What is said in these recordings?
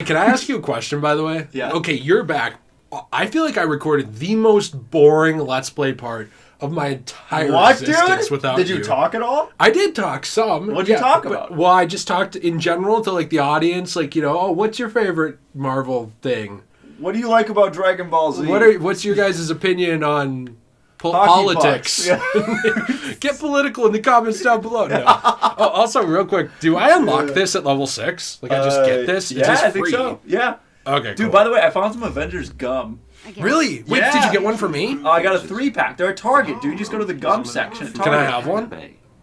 Can I ask you a question, by the way? Yeah. Okay, you're back. I feel like I recorded the most boring Let's Play part of my entire existence without you. Did you talk at all? I did talk some. What'd you talk about? Well, I just talked in general to like the audience, like, you know, oh, what's your favorite Marvel thing? What do you like about Dragon Ball Z? What's your guys' opinion on politics? Yeah. Get political in the comments down below. No. Oh, also, real quick, do I unlock this at level 6? Like, I just get this? Yeah, Is this I think free? so. Yeah. Okay, Dude, cool. by the way, I found some Avengers gum. Really? Wait, Yeah. did you get one for me? I got a 3-pack. They're at Target, dude. You just go to the gum section at Target. Can I have one?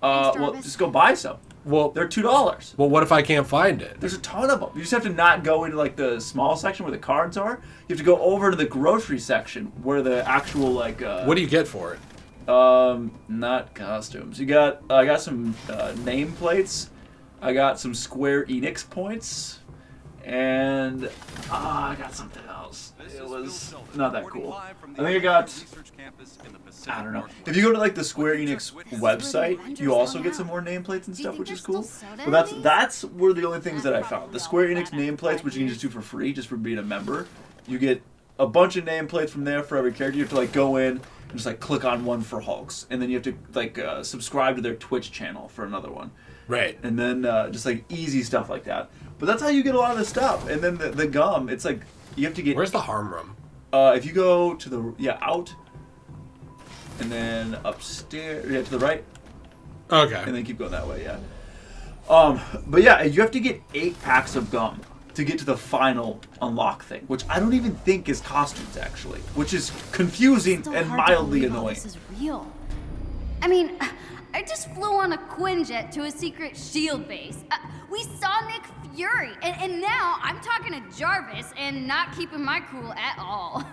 Well, just go buy some. Well, They're $2. what if I can't find it? There's a ton of them. You just have to not go into like the small section where the cards are. You have to go over to the grocery section where the actual like. What do you get for it? Not costumes. I got some nameplates. I got some Square Enix points, and I got something else. It was not that cool. I think I got. I don't know. If you go to like the Square Enix website, you also get some more nameplates and stuff, which is cool. But that's were the only things that I found. The Square Enix nameplates, which you can just do for free, just for being a member. You get a bunch of nameplates from there for every character. You have to like go in and just like click on one for Hulks, and then you have to like subscribe to their Twitch channel for another one. Right. And then just like easy stuff like that. But that's how you get a lot of the stuff. And then the gum, it's like you have to get. Where's the harm room? If you go to the out. And then upstairs, to the right. Okay. And then keep going that way, yeah. But yeah, you have to get 8 packs of gum to get to the final unlock thing, which I don't even think is costumes, actually. Which is confusing and mildly annoying. This is real. I mean, I just flew on a Quinjet to a secret S.H.I.E.L.D. base. We saw Nick Fury, and now I'm talking to Jarvis and not keeping my cool at all.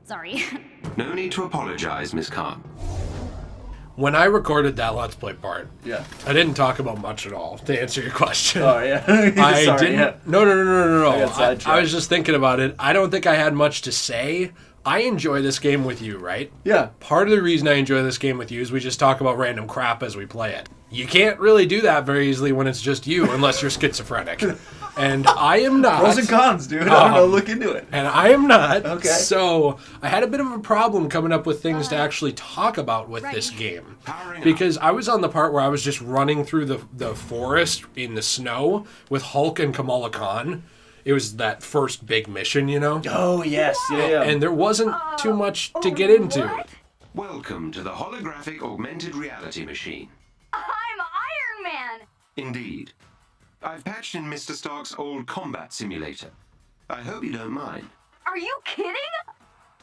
Sorry. No need to apologize, Miss Khan. When I recorded that Let's Play part, Yeah. I didn't talk about much at all, to answer your question. Oh, yeah. I Sorry, didn't. yeah. No. I got sidetracked. I was just thinking about it. I don't think I had much to say. I enjoy this game with you, right? Yeah. Part of the reason I enjoy this game with you is we just talk about random crap as we play it. You can't really do that very easily when it's just you, unless you're schizophrenic. And I am not. Pros and cons, dude. I don't know. Look into it. And I am not. Okay. So I had a bit of a problem coming up with things to actually talk about with this game. Because I was on the part where I was just running through the forest in the snow with Hulk and Kamala Khan. It was that first big mission, you know? Oh, yes. Yeah. And there wasn't too much to get into. Welcome to the holographic augmented reality machine. I'm Iron Man! Indeed. I've patched in Mr. Stark's old combat simulator. I hope you don't mind. Are you kidding?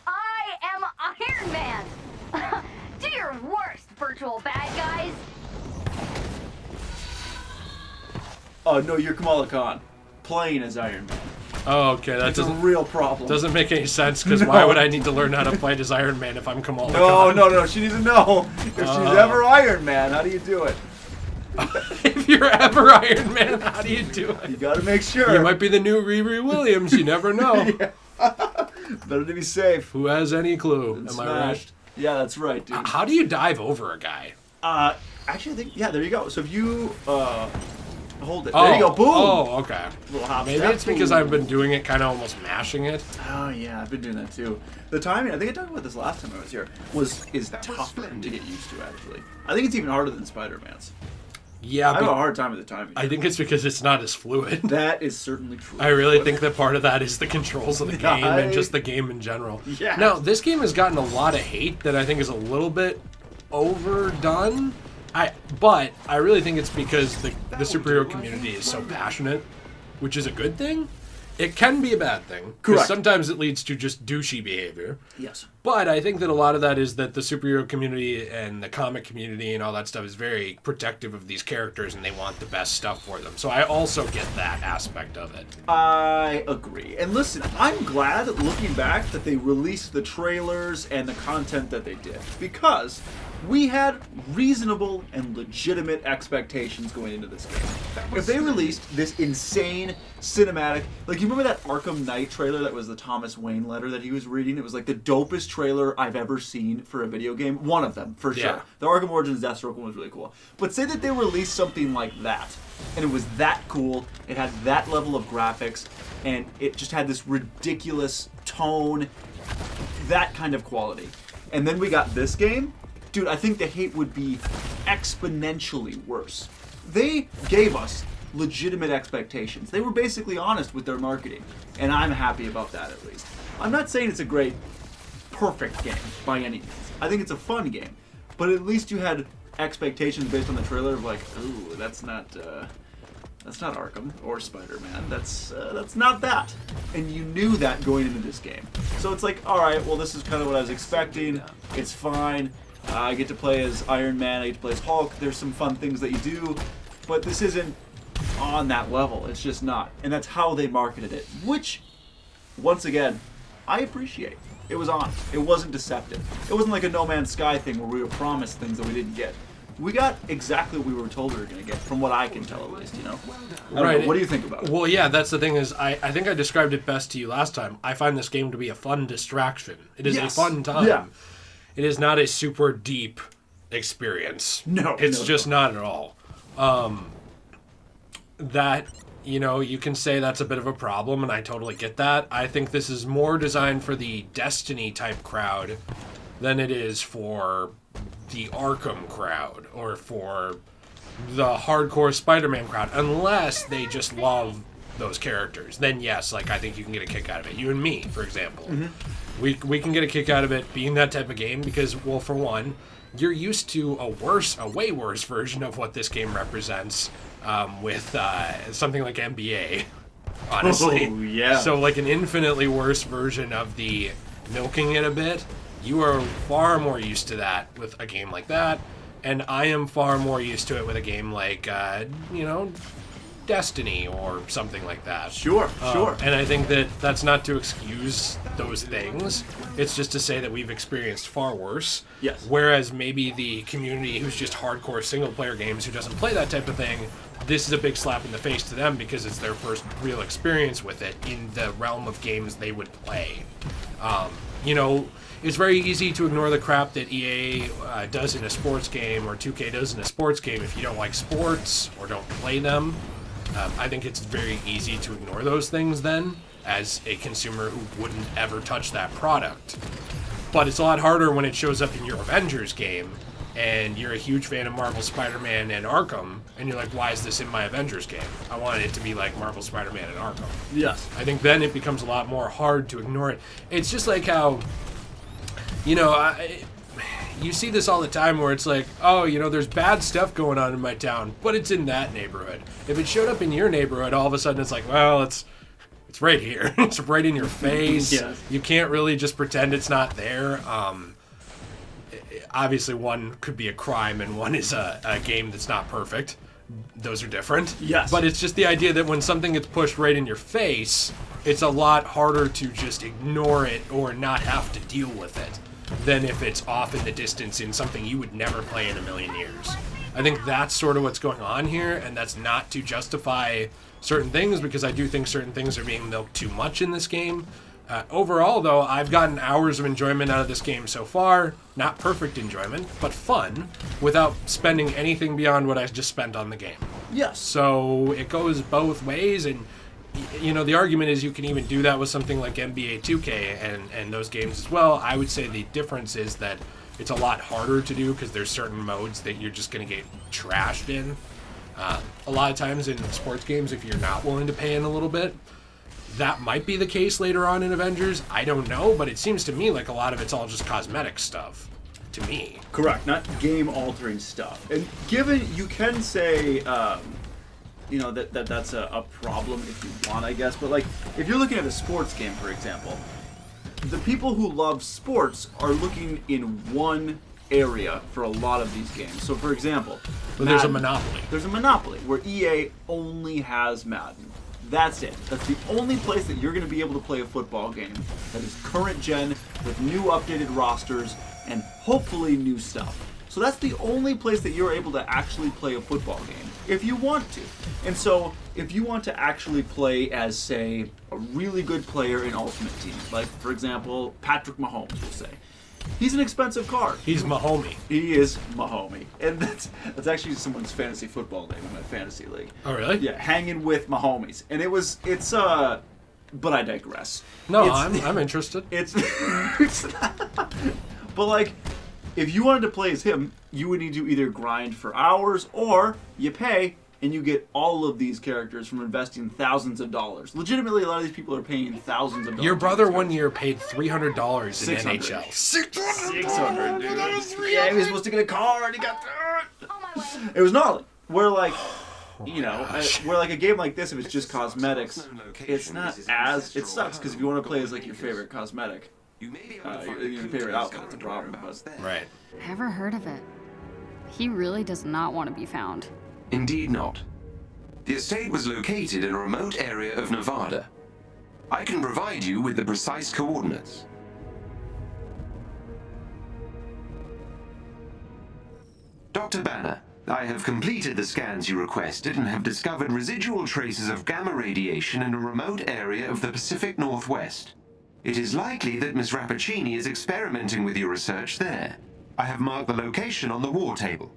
I am Iron Man! Do your worst, virtual bad guys! Oh, no, you're Kamala Khan. Playing as Iron Man. Oh, okay. That It's a real problem. doesn't make any sense, because why would I need to learn how to play as Iron Man if I'm Kamala No, Khan? no. She needs to know. If she's ever Iron Man, how do you do it? If you're ever Iron Man, how do you do it? You gotta make sure. You might be the new Riri Williams. You never know. Better to be safe. Who has any clue? Am I Smashed. Yeah, that's right, dude. right? How do you dive over a guy? Actually, I think, yeah, there you go. So if you, hold it. There you go. Boom! Oh, okay. Little hop Maybe step. it's because I've been doing it kind of almost mashing it. Oh, yeah, I've been doing that too. The timing, I think I talked about this last time I was here, is tougher to get used to, actually. I think it's even harder than Spider-Man's. Yeah, I have a hard time with the timing. I think it's because it's not as fluid. That is certainly true. I really think that part of that is the controls of the game and just the game in general. Yeah. Now, this game has gotten a lot of hate that I think is a little bit overdone. But I really think it's because the superhero community is so passionate, which is a good thing. It can be a bad thing. Because Correct. sometimes it leads to just douchey behavior. Yes. But I think that a lot of that is that the superhero community and the comic community and all that stuff is very protective of these characters and they want the best stuff for them. So I also get that aspect of it. I agree. And listen, I'm glad, looking back, that they released the trailers and the content that they did. Because we had reasonable and legitimate expectations going into this game. If they released this insane cinematic, like, you remember that Arkham Knight trailer that was the Thomas Wayne letter that he was reading? It was like the dopest trailer I've ever seen for a video game. One of them, for sure. Yeah. The Arkham Origins Deathstroke one was really cool. But say that they released something like that, and it was that cool, it had that level of graphics, and it just had this ridiculous tone, that kind of quality. And then we got this game. Dude, I think the hate would be exponentially worse. They gave us legitimate expectations. They were basically honest with their marketing, and I'm happy about that at least. I'm not saying it's a great, perfect game by any means. I think it's a fun game, but at least you had expectations based on the trailer of like, ooh, that's not Arkham or Spider-Man. That's not that, and you knew that going into this game. So it's like, all right, well, this is kind of what I was expecting. It's fine. I get to play as Iron Man. I get to play as Hulk. There's some fun things that you do, but this isn't on that level. It's just not. And that's how they marketed it, which, once again, I appreciate. It was honest. It wasn't deceptive. It wasn't like a No Man's Sky thing where we were promised things that we didn't get. We got exactly what we were told we were going to get, from what I can tell at least, you know? I don't know. What do you think about it? Well, yeah, that's the thing is, I think I described it best to you last time. I find this game to be a fun distraction. It is a fun time. Yeah. It is not a super deep experience. No. It's just not at all. That, you know, you can say that's a bit of a problem, and I totally get that. I think this is more designed for the Destiny-type crowd than it is for the Arkham crowd or for the hardcore Spider-Man crowd, unless they just love those characters. Then yes, like, I think you can get a kick out of it. You and me, for example. Mm-hmm. We can get a kick out of it being that type of game because, well, for one, you're used to a way worse version of what this game represents with something like NBA, honestly. Oh, yeah. So, like, an infinitely worse version of the milking it a bit. You are far more used to that with a game like that, and I am far more used to it with a game like, Destiny or something like that. Sure. And I think that that's not to excuse those things. It's just to say that we've experienced far worse. Yes. Whereas maybe the community who's just hardcore single-player games who doesn't play that type of thing, this is a big slap in the face to them because it's their first real experience with it in the realm of games they would play. It's very easy to ignore the crap that EA does in a sports game or 2K does in a sports game if you don't like sports or don't play them. I think it's very easy to ignore those things then as a consumer who wouldn't ever touch that product. But it's a lot harder when it shows up in your Avengers game and you're a huge fan of Marvel Spider-Man and Arkham, and you're like, why is this in my Avengers game? I wanted it to be like Marvel Spider-Man and Arkham. Yes. I think then it becomes a lot more hard to ignore it. It's just like how, you see this all the time where it's like, there's bad stuff going on in my town, but it's in that neighborhood. If it showed up in your neighborhood, all of a sudden it's like, well, it's right here. It's right in your face. Yes. You can't really just pretend it's not there. Obviously, one could be a crime and one is a game that's not perfect. Those are different. Yes. But it's just the idea that when something gets pushed right in your face, it's a lot harder to just ignore it or not have to deal with it than if it's off in the distance in something you would never play in a million years. I think that's sort of what's going on here, and that's not to justify certain things, because I do think certain things are being milked too much in this game. Overall, though, I've gotten hours of enjoyment out of this game so far. Not perfect enjoyment, but fun, without spending anything beyond what I just spent on the game. Yes. So it goes both ways, and the argument is you can even do that with something like NBA 2K and those games as well. I would say the difference is that it's a lot harder to do because there's certain modes that you're just going to get trashed in. A lot of times in sports games, if you're not willing to pay in a little bit, that might be the case later on in Avengers. I don't know, but it seems to me like a lot of it's all just cosmetic stuff, to me. Correct, not game-altering stuff. And given, you can say, that's a problem if you want, I guess. But, like, if you're looking at a sports game, for example, the people who love sports are looking in one area for a lot of these games. So, for example, but there's a monopoly. There's a monopoly where EA only has Madden. That's it. That's the only place that you're going to be able to play a football game that is current gen with new updated rosters and hopefully new stuff. So that's the only place that you're able to actually play a football game if you want to. And so if you want to actually play as, say, a really good player in Ultimate Team, like, for example, Patrick Mahomes, we'll say, He's an expensive card. He's Mahomie. He is Mahomie. And that's actually someone's fantasy football name in my fantasy league. Oh, really? Yeah, hanging with Mahomies. And but I digress. No, I'm interested. It's not, but like, if you wanted to play as him, you would need to either grind for hours or you pay and you get all of these characters from investing thousands of dollars. Legitimately, a lot of these people are paying thousands of dollars. Your brother one year paid $300 in 600. NHL. 600, dude. Yeah, he was supposed to get a car and he got On my way. It was gnarly. Where like, where like a game like this, if it's just cosmetics, it's not as, it sucks because if you want to play as like your favorite cosmetic, your favorite outfit, it's a problem. But Right. Never heard of it. He really does not want to be found. Indeed not. The estate was located in a remote area of Nevada. I can provide you with the precise coordinates. Dr. Banner, I have completed the scans you requested and have discovered residual traces of gamma radiation in a remote area of the Pacific Northwest. It is likely that Ms. Rappaccini is experimenting with your research there. I have marked the location on the war table.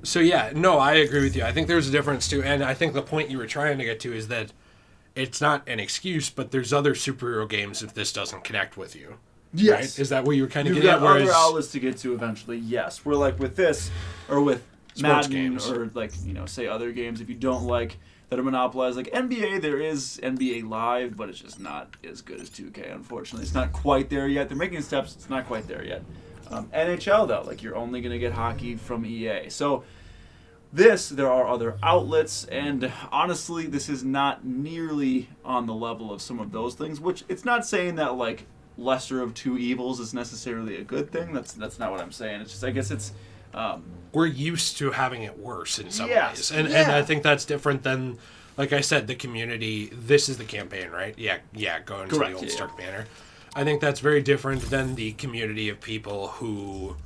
So yeah, no, I agree with you. I think there's a difference too, and I think the point you were trying to get to is that it's not an excuse, but there's other superhero games if this doesn't connect with you. yes, Right? Is that what you were kind of you've getting got at? other outlets to get to eventually. Yes, we're like with this or with Sports Madden games. or like say other games. If you don't like that are monopolized, like NBA, there is NBA Live, but it's just not as good as 2K. Unfortunately, it's not quite there yet. They're making steps. It's not quite there yet. NHL though, like you're only gonna get hockey from EA. So there are other outlets, and honestly, this is not nearly on the level of some of those things. Which it's not saying that like lesser of two evils is necessarily a good thing. That's not what I'm saying. It's just I guess it's. We're used to having it worse in some Yes, ways, and I think that's different than, like I said, the community. This is the campaign, right? Yeah, going to the Correct, old yeah. Stark Manor. I think that's very different than the community of people who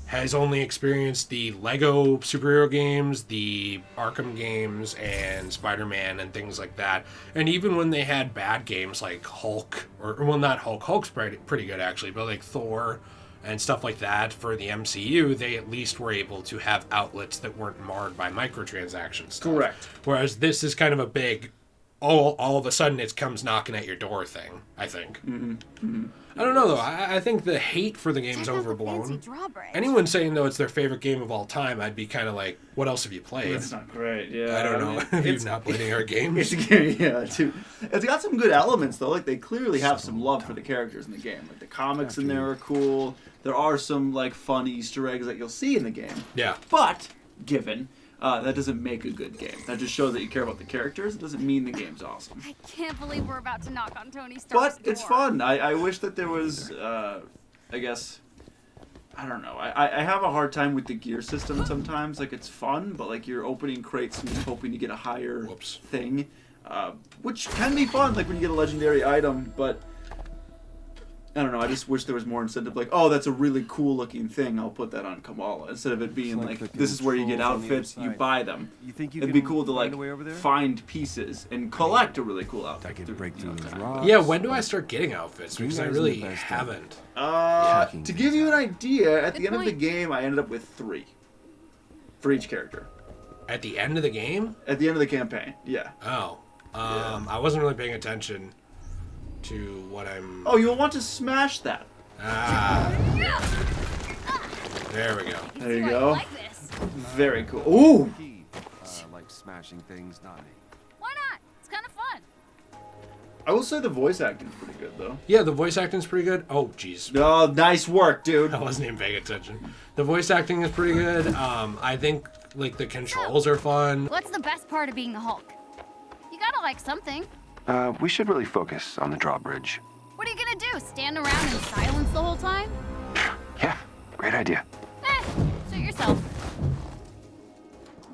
has only experienced the Lego superhero games, the Arkham games, and Spider-Man and things like that. And even when they had bad games like Hulk, not Hulk, Hulk's pretty good actually, but like Thor and stuff like that for the MCU, they at least were able to have outlets that weren't marred by microtransactions stuff. Correct. Whereas this is kind of a big, all of a sudden it comes knocking at your door thing, I think. I don't know, though. I think the hate for the game is Check out the fancy overblown. drawbridge. Anyone saying, though, it's their favorite game of all time, I'd be kind of like, what else have you played? It's not great. Yeah, I don't know. Have you It's- not played any of our games? yeah, too. It's got some good elements though. Like they clearly have some love for the characters in the game. Like the comics in there are cool. There are some like fun Easter eggs that you'll see in the game. Yeah. But given that doesn't make a good game. That just shows that you care about the characters. It doesn't mean the game's awesome. I can't believe we're about to knock on Tony Stark's But it's door. fun. I wish that there was. I guess. I don't know. I have a hard time with the gear system sometimes. Like it's fun, but like you're opening crates and just hoping to get a higher Whoops. thing, which can be fun. Like when you get a legendary item, but I don't know. I just wish there was more incentive. Like, oh, that's a really cool looking thing. I'll put that on Kamala instead of it being It's like like clicking this is where you get controls on the other outfits. You side. buy them. You think you It'd be can cool to like find a way over there? find pieces and collect a really cool outfit. I could through, break you know, through those time. rocks. Yeah, when do I start getting outfits? You Because I guys really are the best, haven't. To give you an idea, at the Good end of the point. game, I ended up with 3 for each character. At the end of the game? At the end of the campaign, yeah. Oh. I wasn't really paying attention to what I'm... Oh, you'll want to smash that. Ah. There we go. There you See why go. like this. Very cool. Ooh! Key. Like smashing things, not me. Why not? It's kind of fun. I will say the voice acting's pretty good, though. Yeah, the voice acting's pretty good. Oh, jeez. Oh, nice work, dude. I wasn't even paying attention. The voice acting is pretty good. I think, like, the controls are fun. What's the best part of being the Hulk? You gotta like something. We should really focus on the drawbridge. What are you gonna do? Stand around in silence the whole time? Yeah, great idea. Suit yourself.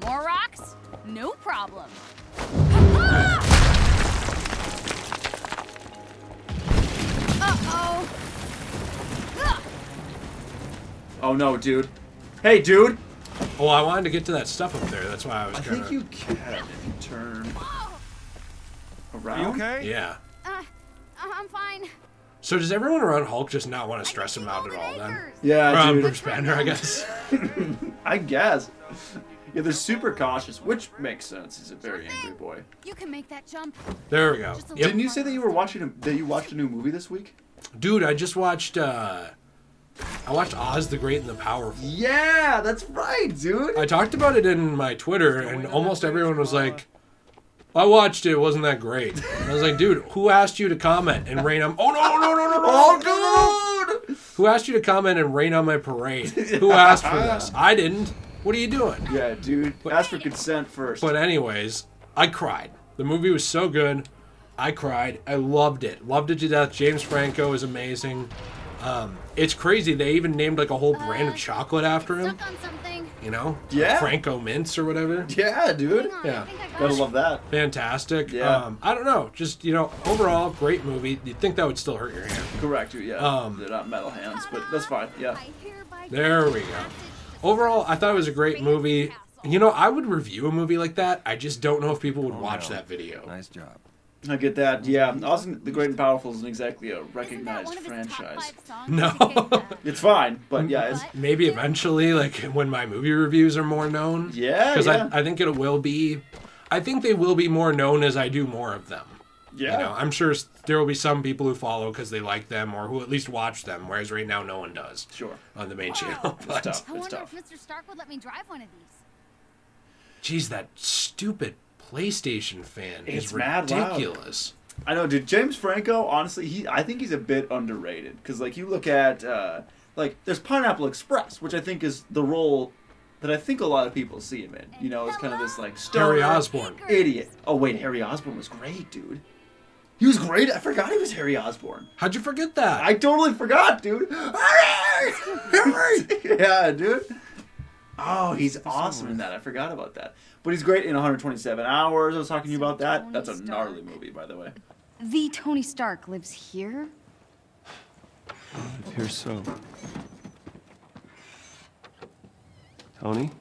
More rocks? No problem. Uh-oh. Ugh. Oh, no, dude. Hey, dude! Oh, I wanted to get to that stuff up there. That's why I was I kind think of... you can if you turn Oh, around. Are you okay? Yeah. I'm fine. So does everyone around Hulk just not want to stress him out at all then? Yeah, dude. Bruce Banner, I guess. I guess. Yeah, they're super cautious, which makes sense. He's a very angry boy. You can make that jump. There we go. Just a Yep. Didn't you say that you watched a new movie this week? Dude, I just watched I watched Oz the Great and the Powerful. Yeah, that's right, dude. I talked about it in my Twitter, and almost everyone was like, I watched it, it wasn't that great. And I was like, dude, who asked you to comment and rain on... Oh, no. Who asked you to comment and rain on my parade? Who asked for this? I didn't. What are you doing? Yeah, dude. Ask for consent first. But anyways, I cried. The movie was so good. I cried. I loved it. Loved it to death. James Franco is amazing. It's crazy. They even named like a whole brand of chocolate after him. Stuck on something. You know? Yeah. Franco Mints or whatever. Yeah, dude. Hang on, Yeah. I think I got Gotta it. love that. Fantastic. Yeah. I don't know. Just, overall, great movie. You'd think that would still hurt your hand. Correct, dude. Yeah. They're not metal hands, but that's fine. Yeah. I hereby There we go. Overall, I thought it was a great movie. I would review a movie like that. I just don't know if people would watch that video. Nice job. I get that. Yeah. Austin the Great and Powerful isn't exactly a Isn't that recognized one of his top franchise. 5 songs? No. It's fine, but yeah, it's Maybe eventually, like when my movie reviews are more known. yeah, Because yeah. I think it will be. I think they will be more known as I do more of them. Yeah. I'm sure there will be some people who follow because they like them or who at least watch them, whereas right now no one does. Sure. On the main channel. But, tough. I It's wonder tough. if Mr. Stark would let me drive one of these. geez, that stupid PlayStation fan It's is mad loud. ridiculous. I know, dude. James Franco, honestly, I think he's a bit underrated because, like, you look at there's Pineapple Express, which I think is the role that I think a lot of people see him in. It's kind of this like Harry stoner Osborn. idiot. Oh wait, Harry Osborn was great, dude. He was great. I forgot he was Harry Osborn. How'd you forget that? I totally forgot, dude. Harry! Harry! Yeah, dude. Oh, he's awesome in that. I forgot about that. But he's great in 127 Hours. I was talking to you about that. That's a gnarly movie, by the way. The Tony Stark lives here? It appears so. Tony?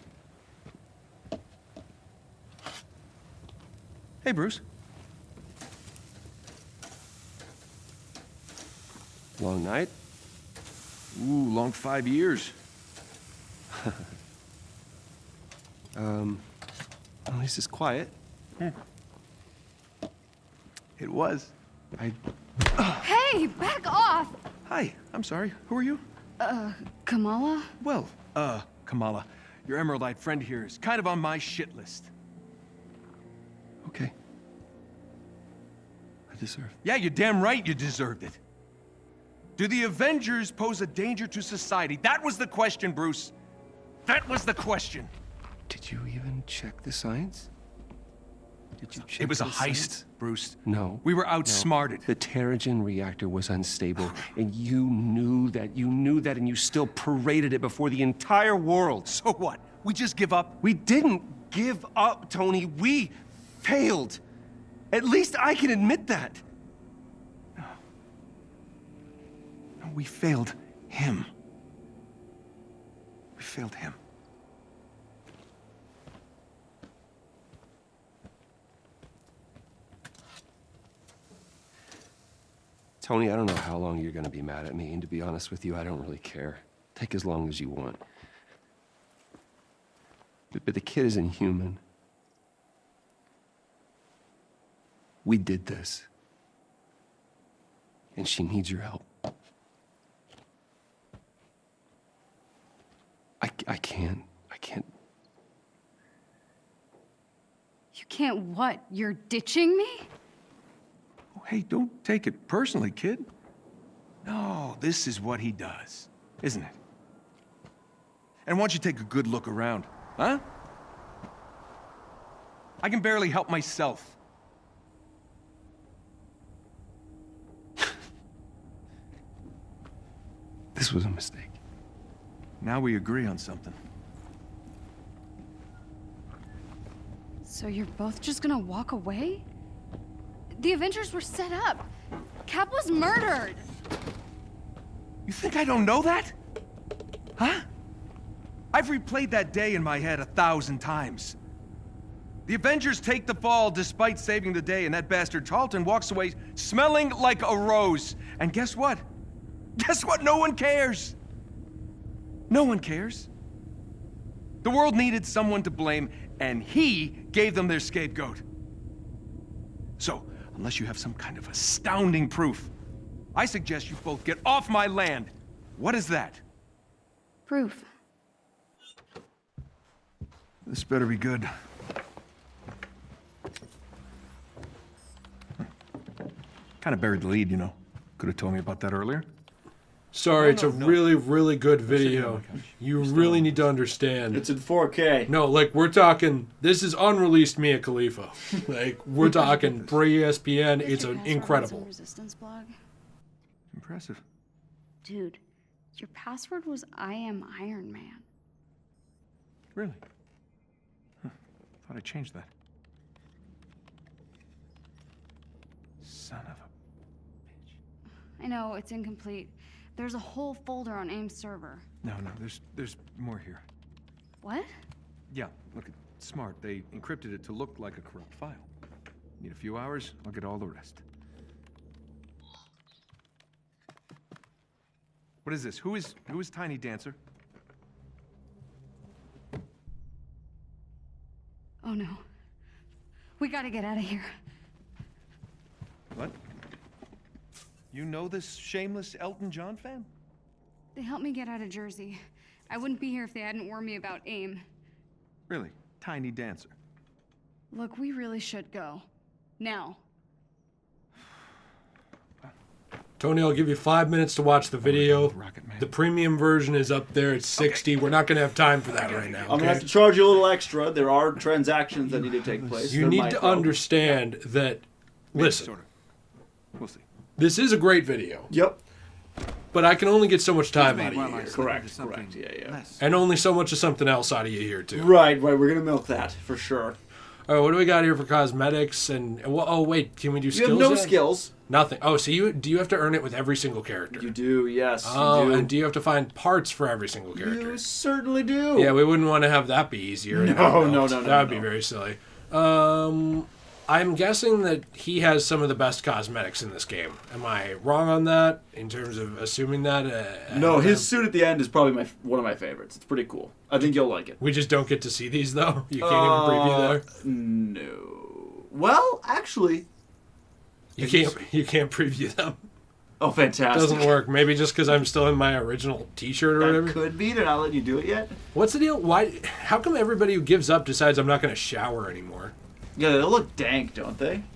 Hey, Bruce. Long night? Ooh, long 5 years. At least it's quiet. It was. Hey, back off! Hi, I'm sorry. Who are you? Kamala? Well, Kamala, your Emerald-eyed friend here is kind of on my shit list. Okay. I deserve. Yeah, you're damn right you deserved it. Do the Avengers pose a danger to society? That was the question, Bruce. That was the question. Did you even check the science? Did you check It was a the heist, science? Bruce. No. We were No. outsmarted. The Terrigen reactor was unstable, and you knew that. You knew that, and you still paraded it before the entire world. So what? We just give up? We didn't give up, Tony. We failed. At least I can admit that. No, we failed him. We failed him. Tony, I don't know how long you're gonna be mad at me, and to be honest with you, I don't really care. Take as long as you want. But the kid isn't human. We did this. And she needs your help. I can't. You can't what? You're ditching me? Oh, hey, don't take it personally, kid. No, this is what he does, isn't it? And why don't you take a good look around, huh? I can barely help myself. This was a mistake. Now we agree on something. So you're both just gonna walk away? The Avengers were set up. Cap was murdered. You think I don't know that? Huh? I've replayed that day in my head 1,000 times. The Avengers take the fall despite saving the day, and that bastard Tarleton walks away smelling like a rose. And guess what? Guess what? No one cares. No one cares. The world needed someone to blame, and he gave them their scapegoat. So, unless you have some kind of astounding proof, I suggest you both get off my land. What is that? Proof. This better be good. Kind of buried the lead, you know. Could have told me about that earlier. Sorry, it's a no. really, really good video. You really need to understand. It's in 4K. No, like, we're talking, this is unreleased Mia Khalifa. Like, we're talking pre-ESPN. It's incredible. Resistance blog? Impressive. Dude, your password was I am Iron Man. Really? Huh. Thought I changed that. Son of a... I know, it's incomplete. There's a whole folder on AIM's server. No, there's more here. What? Yeah, look, it's smart. They encrypted it to look like a corrupt file. Need a few hours, I'll get all the rest. What is this? Who is Tiny Dancer? Oh no. We gotta get out of here. What? You know this shameless Elton John fan? They helped me get out of Jersey. I wouldn't be here if they hadn't warned me about AIM. Really? Tiny Dancer. Look, we really should go. Now. Tony, I'll give you 5 minutes to watch the video. Rocket Man. The premium version is up there. It's 60. We're not going to have time for that right now. I'm gonna have to charge you a little extra. There are transactions that need to take place. You They're need my to fault. understand that, listen, Sort of. We'll see. this is a great video, Yep. but I can only get so much time out of you here. Correct. Yeah. And only so much of something else out of you here, too. Right. We're gonna milk that for sure. All right, what do we got here for cosmetics? And well, oh, wait, can we do You skills have no yet? skills. Nothing. Oh, so do you have to earn it with every single character? You do. Yes. Oh, you do. and do you have to find parts for every single character? You certainly do. Yeah, we wouldn't want to have that be easier. No. That would be very silly. I'm guessing that he has some of the best cosmetics in this game. Am I wrong on that, in terms of assuming that? No, his suit at the end is probably one of my favorites. It's pretty cool. I think you'll like it. We just don't get to see these, though? You can't even preview there? No. Well, actually... You can't preview them. Oh, fantastic. Doesn't work. Maybe just because I'm still in my original T-shirt or That whatever. could be. They're not letting you do it yet. What's the deal? Why? How come everybody who gives up decides I'm not going to shower anymore? Yeah, they look dank, don't they?